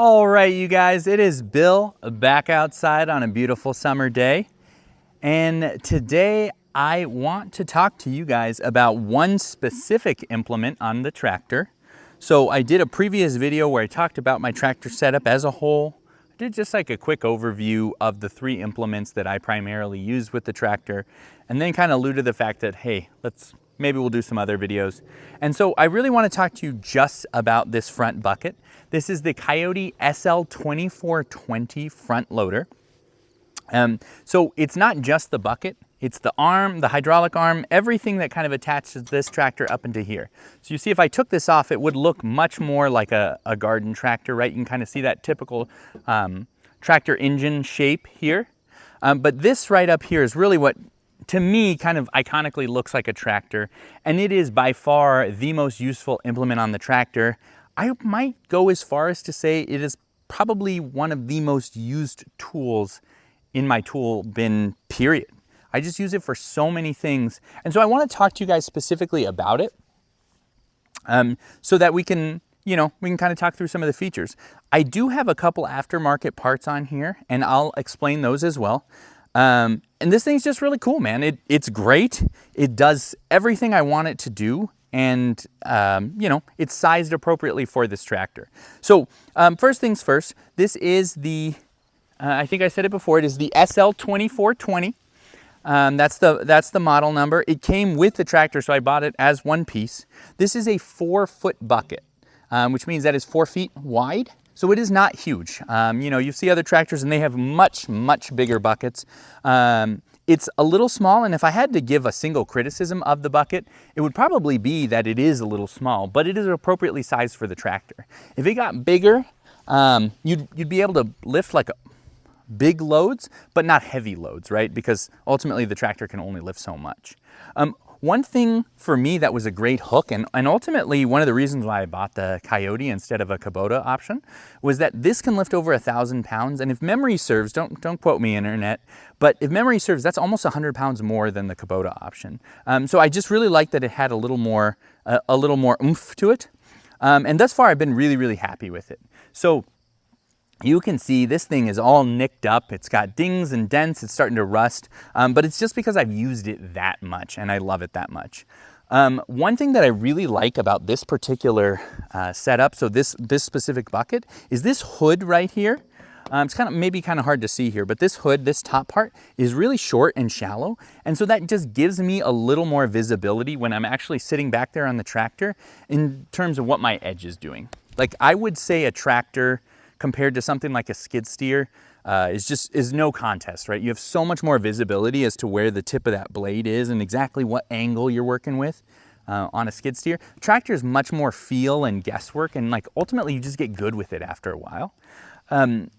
All right, you guys, it is Bill back outside on a beautiful summer day. And today I want to talk to you guys about one specific implement on the tractor. So I did a previous video where I talked about my tractor setup as a whole. I did just like a quick overview of the three implements that I primarily use with the tractor, and then kind of alluded to the fact that, hey, maybe we'll do some other videos. And so I really want to talk to you just about this front bucket. This is the Kioti SL2420 front loader. So it's not just the bucket, it's the arm, the hydraulic arm, everything that kind of attaches this tractor up into here. So you see, if I took this off, it would look much more like a garden tractor, right? You can kind of see that typical tractor engine shape here. But this right up here is really what, to me, kind of iconically looks like a tractor. And it is by far the most useful implement on the tractor. I might go as far as to say it is probably one of the most used tools in my tool bin, period. I just use it for so many things. And so I want to talk to you guys specifically about it so that we can kind of talk through some of the features. I do have a couple aftermarket parts on here, and I'll explain those as well. And this thing's just really cool, man. It's great. It does everything I want it to do. And, it's sized appropriately for this tractor. So first things first, this is the I think I said it before, it is the SL2420. That's the model number. It came with the tractor, so I bought it as one piece. This is a 4-foot bucket, which means that it's 4 feet wide. So it is not huge. You see other tractors and they have much, much bigger buckets. It's a little small, and if I had to give a single criticism of the bucket, it would probably be that it is a little small, but it is appropriately sized for the tractor. If it got bigger, you'd be able to lift like big loads, but not heavy loads, right? Because ultimately the tractor can only lift so much. One thing for me that was a great hook, and ultimately one of the reasons why I bought the Kioti instead of a Kubota option, was that this can lift over 1,000 pounds. And if memory serves, don't quote me, internet, but if memory serves, that's almost 100 pounds more than the Kubota option. So I just really liked that it had a little more oomph to it. And thus far I've been really, really happy with it. So you can see this thing is all nicked up. It's got dings and dents. It's starting to rust, but it's just because I've used it that much and I love it that much. One thing that I really like about this particular setup, so this specific bucket, is this hood right here. It's maybe kind of hard to see here, but this hood, this top part, is really short and shallow. And so that just gives me a little more visibility when I'm actually sitting back there on the tractor in terms of what my edge is doing. Like, I would say a tractor compared to something like a skid steer is no contest, right? You have so much more visibility as to where the tip of that blade is and exactly what angle you're working with on a skid steer. Tractor is much more feel and guesswork, and like ultimately you just get good with it after a while.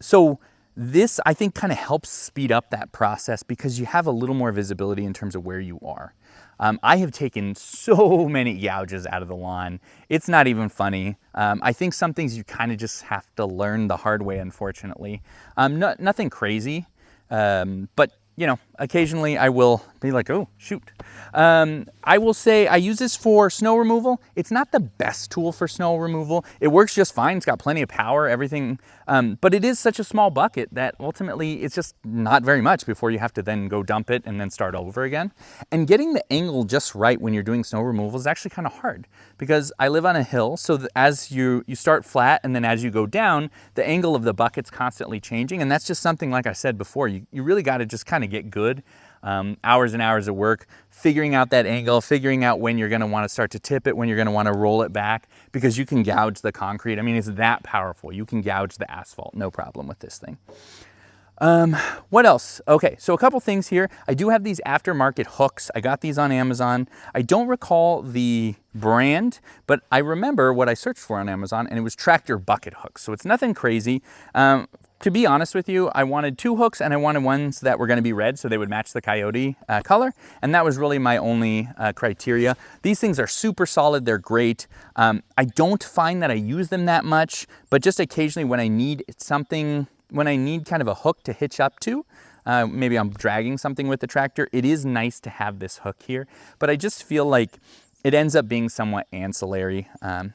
So this, I think, kind of helps speed up that process because you have a little more visibility in terms of where you are. I have taken so many gouges out of the lawn. It's not even funny. I think some things you kind of just have to learn the hard way, unfortunately. Nothing crazy, but occasionally I will be like, oh, shoot. I will say I use this for snow removal. It's not the best tool for snow removal. It works just fine. It's got plenty of power, everything. But it is such a small bucket that ultimately it's just not very much before you have to then go dump it and then start over again. And getting the angle just right when you're doing snow removal is actually kind of hard because I live on a hill. So that as you start flat and then as you go down, the angle of the bucket's constantly changing. And that's just something, like I said before, you really got to just kind of get good. Hours and hours of work, figuring out that angle, figuring out when you're going to want to start to tip it, when you're going to want to roll it back, because you can gouge the concrete. I mean, it's that powerful. You can gouge the asphalt, no problem with this thing. What else? Okay, so a couple things here. I do have these aftermarket hooks. I got these on Amazon. I don't recall the brand, but I remember what I searched for on Amazon, and it was tractor bucket hooks. So it's nothing crazy. To be honest with you, I wanted 2 hooks and I wanted ones that were going to be red so they would match the Kioti color. And that was really my only criteria. These things are super solid. They're great. I don't find that I use them that much, but just occasionally when I need something, when I need kind of a hook to hitch up to, maybe I'm dragging something with the tractor, it is nice to have this hook here. But I just feel like it ends up being somewhat ancillary.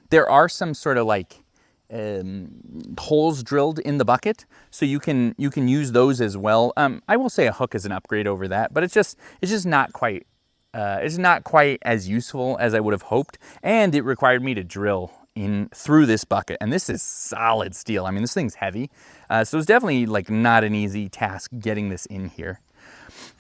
There are some sort of like holes drilled in the bucket, so you can use those as well. I will say a hook is an upgrade over that, but it's just not quite as useful as I would have hoped, and it required me to drill in through this bucket, and this is solid steel. I mean, this thing's heavy, so it's definitely like not an easy task getting this in here.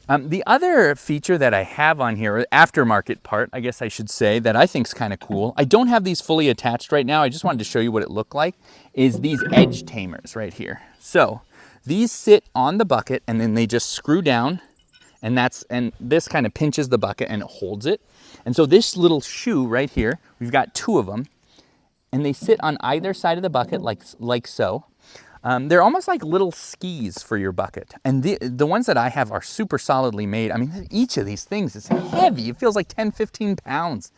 The other feature that I have on here, or aftermarket part, I guess I should say, that I think is kind of cool, I don't have these fully attached right now, I just wanted to show you what it looked like, is these edge tamers right here. So these sit on the bucket and then they just screw down, and this kind of pinches the bucket and it holds it. And so this little shoe right here, we've got two of them, and they sit on either side of the bucket like so. They're almost like little skis for your bucket. And the ones that I have are super solidly made. I mean, each of these things is heavy. It feels like 10, 15 pounds.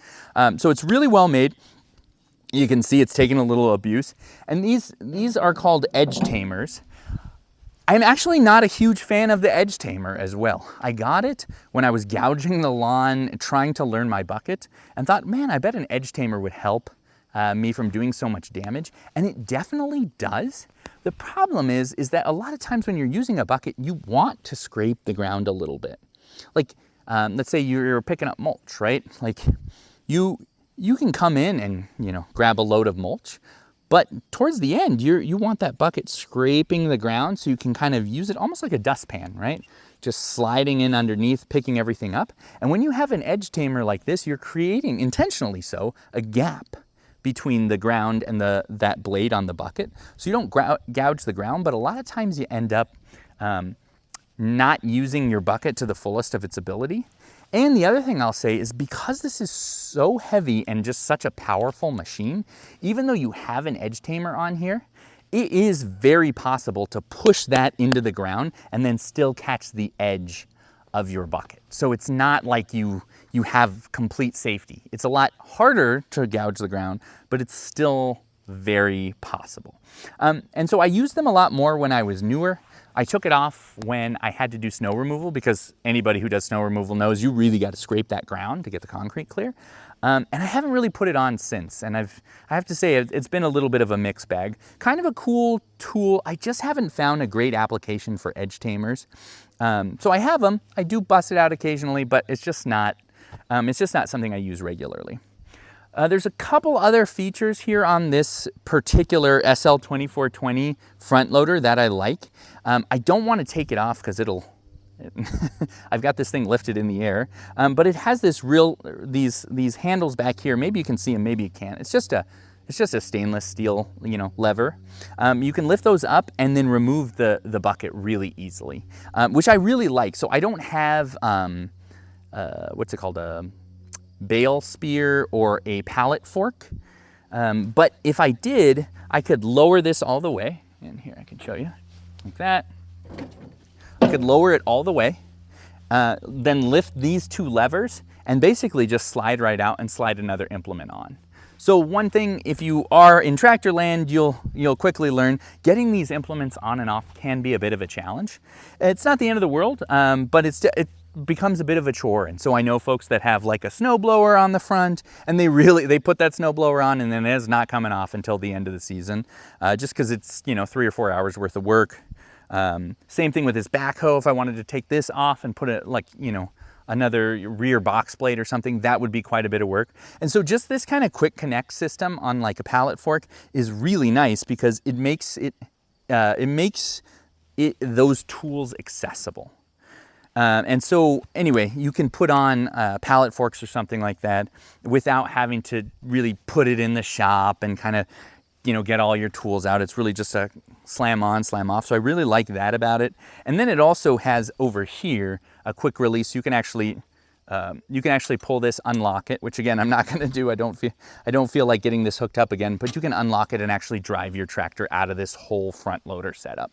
So it's really well made. You can see it's taken a little abuse. And these are called edge tamers. I'm actually not a huge fan of the edge tamer as well. I got it when I was gouging the lawn, trying to learn my bucket, and thought, man, I bet an edge tamer would help me from doing so much damage. And it definitely does. The problem is that a lot of times when you're using a bucket, you want to scrape the ground a little bit. Like, let's say you're picking up mulch, right? Like, you can come in and, grab a load of mulch, but towards the end, you want that bucket scraping the ground so you can kind of use it almost like a dustpan, right? Just sliding in underneath, picking everything up. And when you have an edge tamer like this, you're creating, intentionally so, a gap between the ground and that blade on the bucket. So you don't gouge the ground, but a lot of times you end up not using your bucket to the fullest of its ability. And the other thing I'll say is, because this is so heavy and just such a powerful machine, even though you have an edge tamer on here, it is very possible to push that into the ground and then still catch the edge of your bucket. So it's not like you have complete safety. It's a lot harder to gouge the ground, but it's still very possible. And so I used them a lot more when I was newer. I took it off when I had to do snow removal, because anybody who does snow removal knows you really got to scrape that ground to get the concrete clear. And I haven't really put it on since. And I have to say, it's been a little bit of a mixed bag. Kind of a cool tool. I just haven't found a great application for edge tamers. So I have them. I do bust it out occasionally, but it's just not something I use regularly. There's a couple other features here on this particular SL2420 front loader that I like. I don't want to take it off because I've got this thing lifted in the air, but it has these handles back here. Maybe you can see them, maybe you can't. It's just a stainless steel, lever. You can lift those up and then remove the bucket really easily, which I really like. So I don't have, what's it called? A bale spear or a pallet fork. But if I did, I could lower this all the way. And here I can show you, like that. I could lower it all the way, then lift these two levers and basically just slide right out and slide another implement on. So one thing, if you are in tractor land, you'll quickly learn getting these implements on and off can be a bit of a challenge. It's not the end of the world, but it becomes a bit of a chore. And so I know folks that have like a snow blower on the front, and they put that snow blower on and then it is not coming off until the end of the season, just because it's 3 or 4 hours worth of work. Same thing with this backhoe. If I wanted to take this off and put it another rear box plate or something, that would be quite a bit of work. And so just this kind of quick connect system on like a pallet fork is really nice, because it makes those tools accessible. And so anyway, you can put on pallet forks or something like that without having to really put it in the shop and kind of, get all your tools out. It's really just a slam on, slam off. So I really like that about it. And then it also has over here a quick release. You can actually pull this, unlock it, which again, I'm not going to do. I don't feel like getting this hooked up again, but you can unlock it and actually drive your tractor out of this whole front loader setup.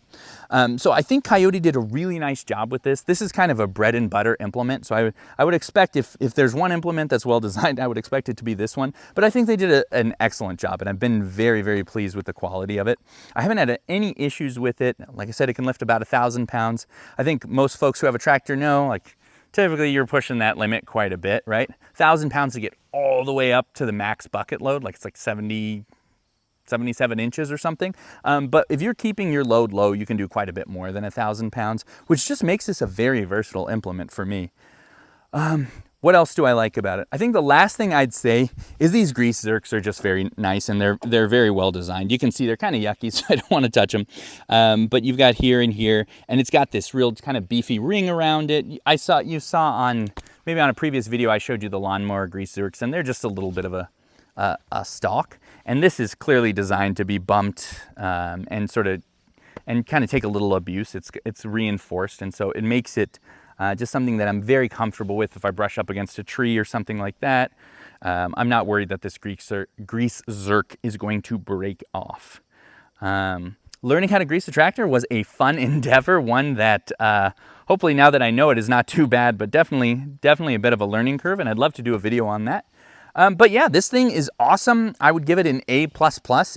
So I think Kioti did a really nice job with this. This is kind of a bread and butter implement. So I would expect if there's one implement that's well designed, I would expect it to be this one. But I think they did an excellent job, and I've been very, very pleased with the quality of it. I haven't had any issues with it. Like I said, it can lift about 1,000 pounds. I think most folks who have a tractor know, typically you're pushing that limit quite a bit, right? 1,000 pounds to get all the way up to the max bucket load, it's like 70, 77 inches or something. But if you're keeping your load low, you can do quite a bit more than 1,000 pounds, which just makes this a very versatile implement for me. What else do I like about it? I think the last thing I'd say is these grease zerks are just very nice, and they're very well designed. You can see they're kind of yucky, so I don't want to touch them. But you've got here and here, and it's got this real kind of beefy ring around it. You saw on maybe on a previous video I showed you the lawnmower grease zerks, and they're just a little bit of a stalk. And this is clearly designed to be bumped and kind of take a little abuse. It's reinforced, and so it makes it just something that I'm very comfortable with if I brush up against a tree or something like that. I'm not worried that this grease zerk is going to break off. Learning how to grease a tractor was a fun endeavor, one that hopefully now that I know it is not too bad, but definitely a bit of a learning curve, and I'd love to do a video on that. But yeah, this thing is awesome. I would give it an A++.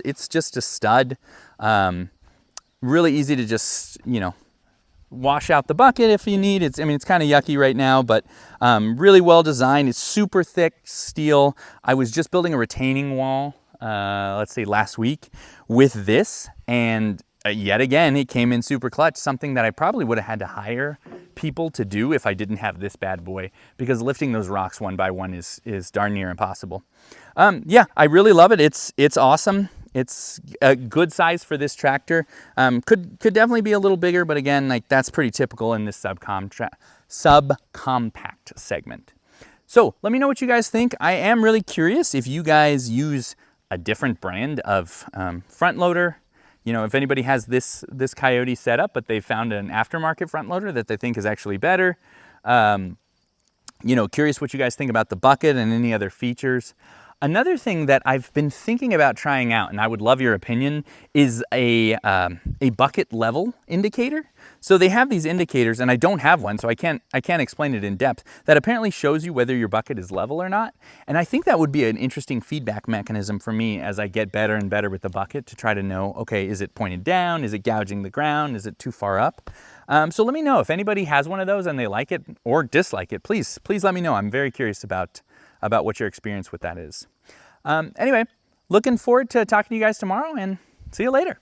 It's just a stud. Really easy to just, wash out the bucket if you need. It's kind of yucky right now, but really well designed. It's super thick steel. I was just building a retaining wall, let's say last week, with this, and yet again, it came in super clutch, something that I probably would have had to hire people to do if I didn't have this bad boy, because lifting those rocks one by one is darn near impossible. Yeah, I really love it. It's awesome. It's a good size for this tractor. Could definitely be a little bigger, but again, like that's pretty typical in this subcompact segment. So let me know what you guys think. I am really curious if you guys use a different brand of front loader. If anybody has this Kioti setup, but they found an aftermarket front loader that they think is actually better. Curious what you guys think about the bucket and any other features. Another thing that I've been thinking about trying out, and I would love your opinion, is a bucket level indicator. So they have these indicators, and I don't have one, so I can't explain it in depth, that apparently shows you whether your bucket is level or not. And I think that would be an interesting feedback mechanism for me as I get better and better with the bucket to try to know, okay, is it pointed down? Is it gouging the ground? Is it too far up? So let me know if anybody has one of those and they like it or dislike it. Please let me know. I'm very curious about what your experience with that is. Anyway, looking forward to talking to you guys tomorrow, and see you later.